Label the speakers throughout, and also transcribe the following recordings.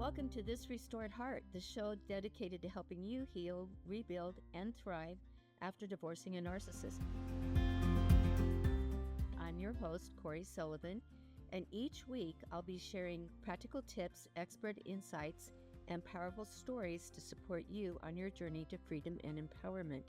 Speaker 1: Welcome to This Restored Heart, the show dedicated to helping you heal, rebuild, and thrive after divorcing a narcissist. I'm your host, Corey Sullivan, and each week I'll be sharing practical tips, expert insights, and powerful stories to support you on your journey to freedom and empowerment.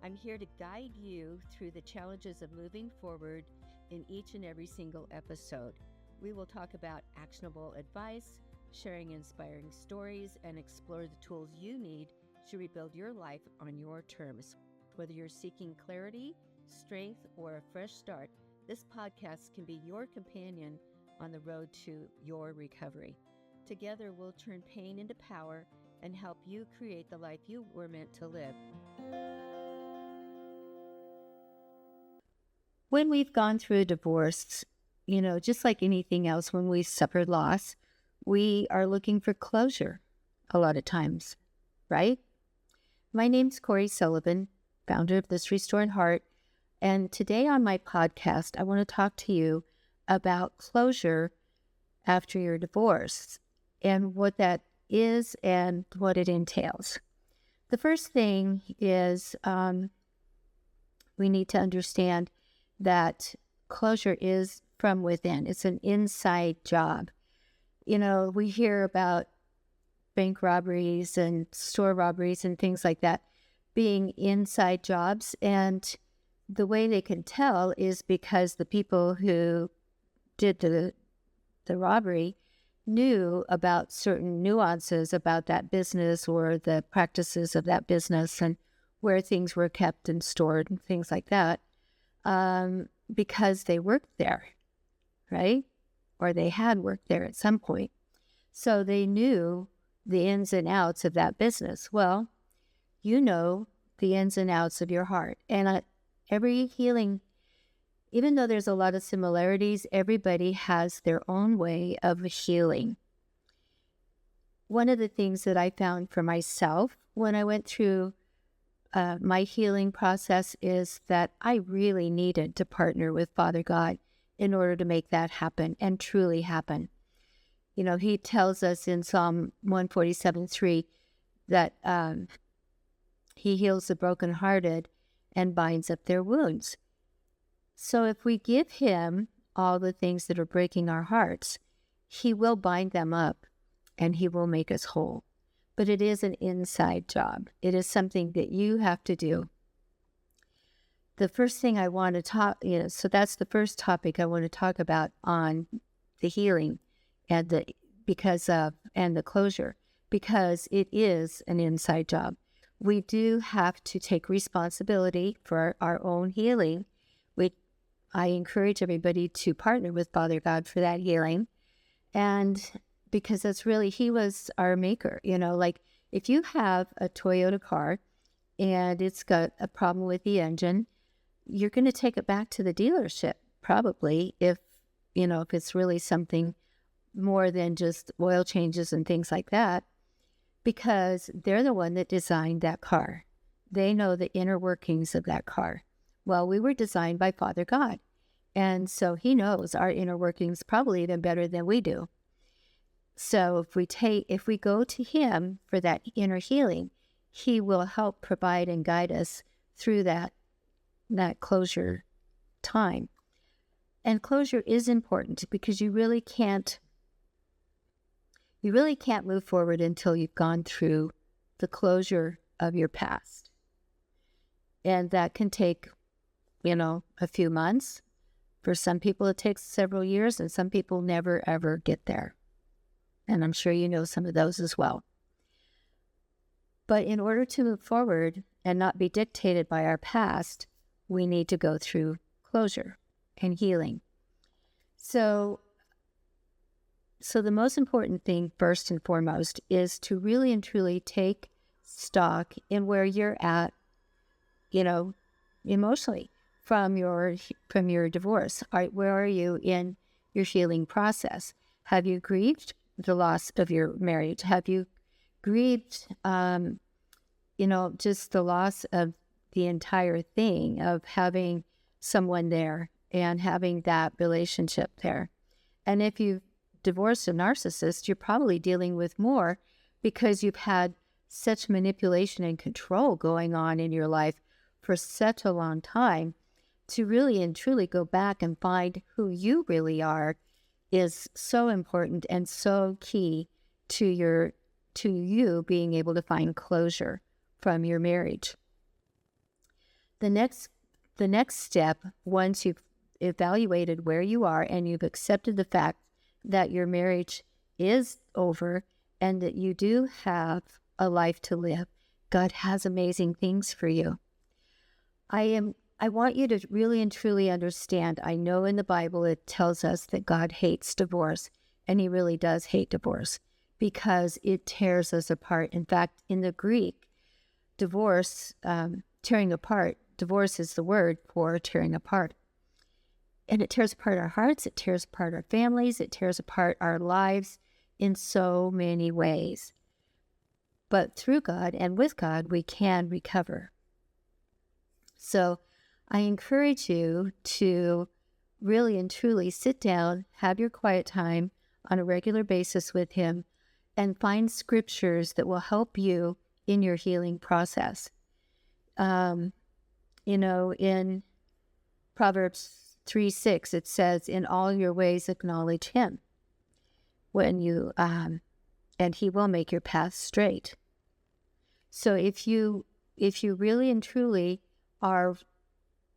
Speaker 1: I'm here to guide you through the challenges of moving forward in each and every single episode. We will talk about actionable advice, sharing inspiring stories, and explore the tools you need to rebuild your life on your terms. Whether you're seeking clarity, strength, or a fresh start, this podcast can be your companion on the road to your recovery. Together, we'll turn pain into power and help you create the life you were meant to live. When we've gone through a divorce, just like anything else, when we suffered loss, we are looking for closure a lot of times, right? My name's Corey Sullivan, founder of This Restored Heart, and today on my podcast, I want to talk to you about closure after your divorce and what that is and what it entails. The first thing is we need to understand that closure is from within. It's an inside job. We hear about bank robberies and store robberies and things like that being inside jobs. And the way they can tell is because the people who did the robbery knew about certain nuances about that business or the practices of that business and where things were kept and stored and things like that. Because they worked there, right? Or they had worked there at some point. So they knew the ins and outs of that business. Well, you know the ins and outs of your heart. And every healing, even though there's a lot of similarities, everybody has their own way of healing. One of the things that I found for myself when I went through my healing process is that I really needed to partner with Father God in order to make that happen and truly happen. He tells us in Psalm 147:3 that he heals the brokenhearted and binds up their wounds. So if we give him all the things that are breaking our hearts, he will bind them up and he will make us whole. But it is an inside job. It is something that you have to do. The first thing I want to talk, so that's the first topic I want to talk about on the healing and the closure, because it is an inside job. We do have to take responsibility for our own healing. I encourage everybody to partner with Father God for that healing. And because that's really, he was our maker. Like if you have a Toyota car and it's got a problem with the engine, you're going to take it back to the dealership, probably, if it's really something more than just oil changes and things like that, because they're the one that designed that car. They know the inner workings of that car. Well, we were designed by Father God, and so he knows our inner workings probably even better than we do. So if we go to him for that inner healing, he will help provide and guide us through that closure time. And closure is important because you really can't move forward until you've gone through the closure of your past. And that can take, a few months. For some people, it takes several years, and some people never, ever get there. And I'm sure you know some of those as well. But in order to move forward and not be dictated by our past, we need to go through closure and healing. So the most important thing, first and foremost, is to really and truly take stock in where you're at, emotionally from your divorce. Where are you in your healing process? Have you grieved the loss of your marriage? Have you grieved, just the loss of the entire thing of having someone there and having that relationship there? And if you've divorced a narcissist, you're probably dealing with more because you've had such manipulation and control going on in your life for such a long time. To really and truly go back and find who you really are is so important and so key to you being able to find closure from your marriage. The next step, once you've evaluated where you are and you've accepted the fact that your marriage is over and that you do have a life to live, God has amazing things for you. I want you to really and truly understand, I know in the Bible it tells us that God hates divorce, and he really does hate divorce because it tears us apart. In fact, in the Greek, divorce, tearing apart, divorce is the word for tearing apart. And it tears apart our hearts, it tears apart our families, it tears apart our lives in so many ways. But through God and with God, we can recover. So I encourage you to really and truly sit down, have your quiet time on a regular basis with him, and find scriptures that will help you in your healing process. In Proverbs 3:6, it says, in all your ways acknowledge him and he will make your path straight. So if you really and truly are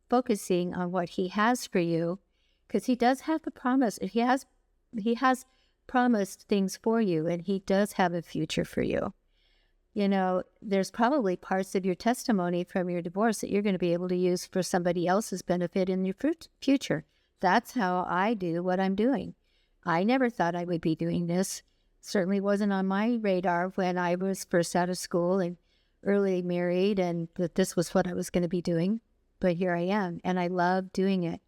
Speaker 1: focusing on what he has for you, because he does have the promise, he has promised things for you, and he does have a future for you. There's probably parts of your testimony from your divorce that you're going to be able to use for somebody else's benefit in your future. That's how I do what I'm doing. I never thought I would be doing this. Certainly wasn't on my radar when I was first out of school and early married, and that this was what I was going to be doing. But here I am, and I love doing it.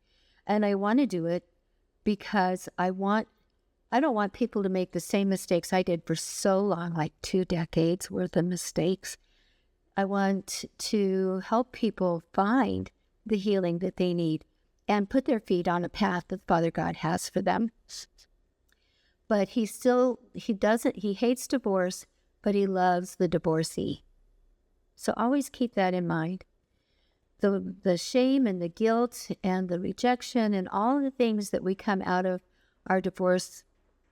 Speaker 1: And I want to do it because I don't want people to make the same mistakes I did for so long, like 2 decades worth of mistakes. I want to help people find the healing that they need and put their feet on a path that Father God has for them. But he hates divorce, but he loves the divorcee. So always keep that in mind. The shame and the guilt and the rejection and all the things that we come out of our divorce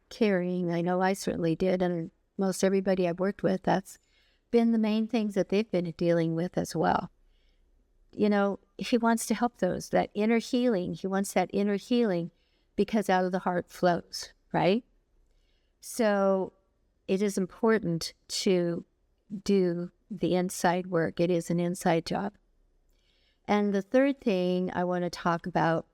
Speaker 1: carrying, I know I certainly did, and most everybody I've worked with, that's been the main things that they've been dealing with as well. He wants to help that inner healing. He wants that inner healing because out of the heart flows, right? So it is important to do the inside work. It is an inside job. And the third thing I want to talk about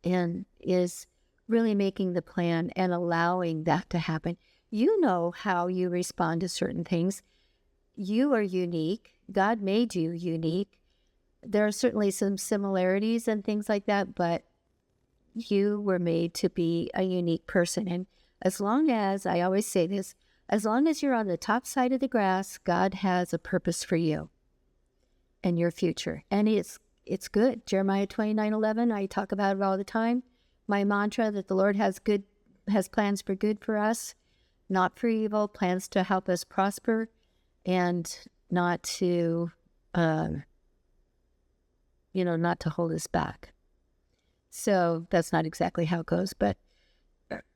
Speaker 1: is really making the plan and allowing that to happen. You know how you respond to certain things. You are unique. God made you unique. There are certainly some similarities and things like that, but you were made to be a unique person. And as long as, I always say this, as long as you're on the top side of the grass, God has a purpose for you and your future. And it's good. Jeremiah 29:11, I talk about it all the time. My mantra that the Lord has plans for good for us, not for evil, plans to help us prosper, and not to, not to hold us back. So that's not exactly how it goes, but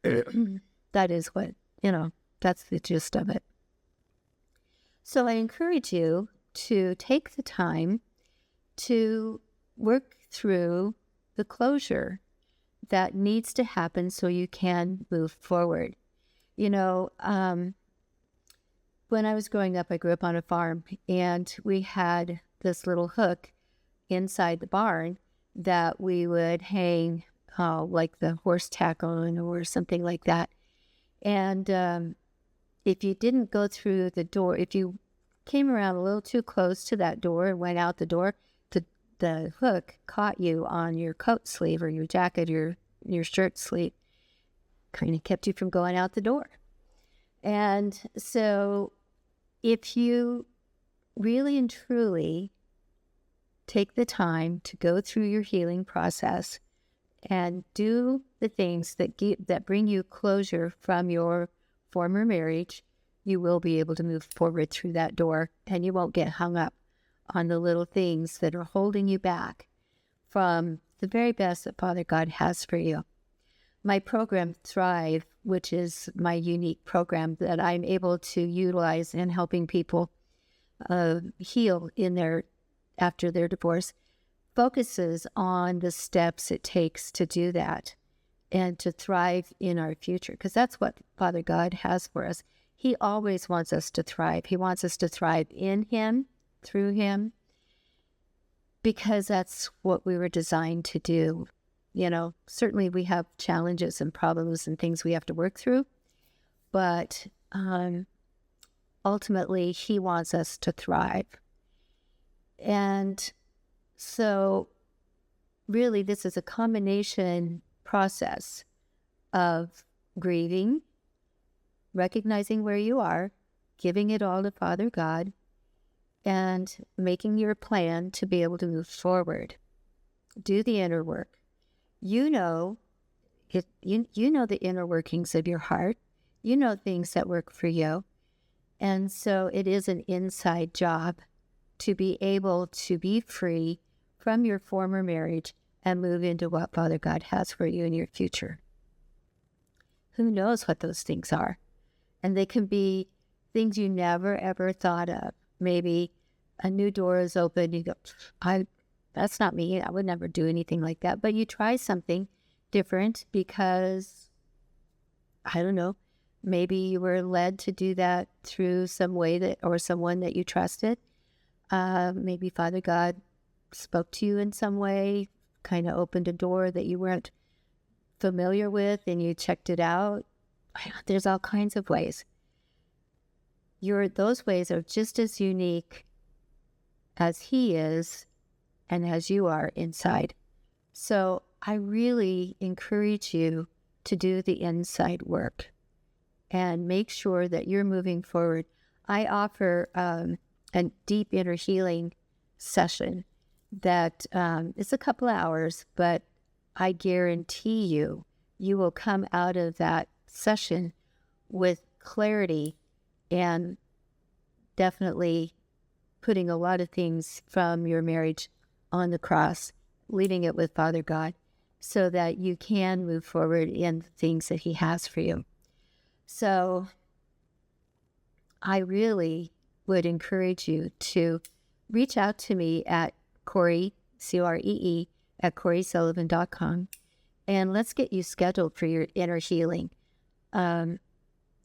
Speaker 1: that is what, that's the gist of it. So I encourage you to take the time to work through the closure that needs to happen so you can move forward. When I was growing up, I grew up on a farm, and we had this little hook inside the barn that we would hang like the horse tack on or something like that. And if you didn't go through the door, if you came around a little too close to that door and went out the door, the hook caught you on your coat sleeve or your jacket or your shirt sleeve, kind of kept you from going out the door. And so if you really and truly take the time to go through your healing process and do the things that bring you closure from your former marriage, you will be able to move forward through that door, and you won't get hung up on the little things that are holding you back from the very best that Father God has for you. My program, Thrive, which is my unique program that I'm able to utilize in helping people heal after their divorce, focuses on the steps it takes to do that and to thrive in our future, because that's what Father God has for us. He always wants us to thrive. He wants us to thrive in Him, through Him, because that's what we were designed to do. Certainly we have challenges and problems and things we have to work through, but ultimately He wants us to thrive. And so really this is a combination process of grieving, recognizing where you are, giving it all to Father God, and making your plan to be able to move forward. Do the inner work. You know the inner workings of your heart. You know things that work for you. And so it is an inside job to be able to be free from your former marriage and move into what Father God has for you in your future. Who knows what those things are? And they can be things you never, ever thought of. Maybe a new door is open. You go, that's not me. I would never do anything like that. But you try something different because, I don't know, maybe you were led to do that through some way or someone that you trusted. Maybe Father God spoke to you in some way, kind of opened a door that you weren't familiar with and you checked it out. There's all kinds of ways. Those ways are just as unique as He is and as you are inside. So I really encourage you to do the inside work and make sure that you're moving forward. I offer a deep inner healing session that is a couple of hours, but I guarantee you will come out of that session with clarity and definitely putting a lot of things from your marriage on the cross, leaving it with Father God so that you can move forward in the things that He has for you. So I really would encourage you to reach out to me at Corey, C-O-R-E-E, at CoreySullivan.com, and let's get you scheduled for your inner healing.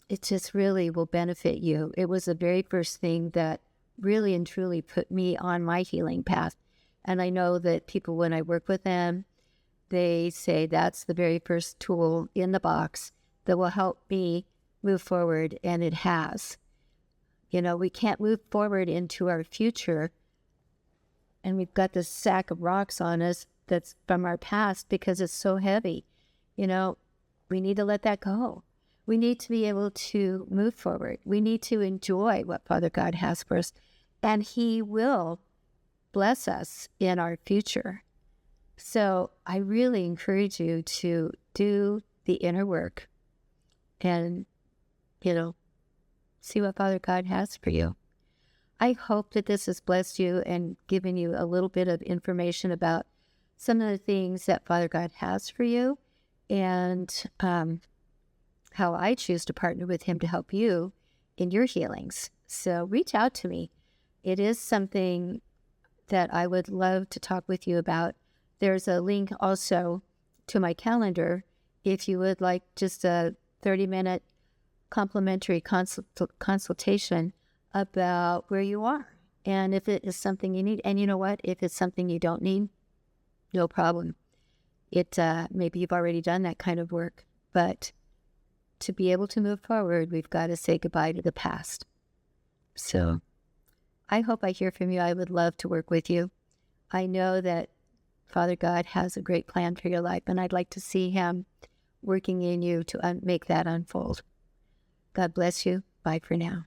Speaker 1: It just really will benefit you. It was the very first thing that really and truly put me on my healing path. And I know that people, when I work with them, they say that's the very first tool in the box that will help me move forward, and it has. We can't move forward into our future, and we've got this sack of rocks on us that's from our past because it's so heavy. We need to let that go. We need to be able to move forward. We need to enjoy what Father God has for us, and He will bless us in our future. So I really encourage you to do the inner work and, see what Father God has for you. I hope that this has blessed you and given you a little bit of information about some of the things that Father God has for you and how I choose to partner with Him to help you in your healings. So reach out to me. It is something that I would love to talk with you about. There's a link also to my calendar if you would like just a 30-minute complimentary consultation about where you are and if it is something you need. And you know what? If it's something you don't need, no problem. Maybe you've already done that kind of work, but to be able to move forward, we've got to say goodbye to the past. So I hope I hear from you. I would love to work with you. I know that Father God has a great plan for your life, and I'd like to see Him working in you to make that unfold. God bless you. Bye for now.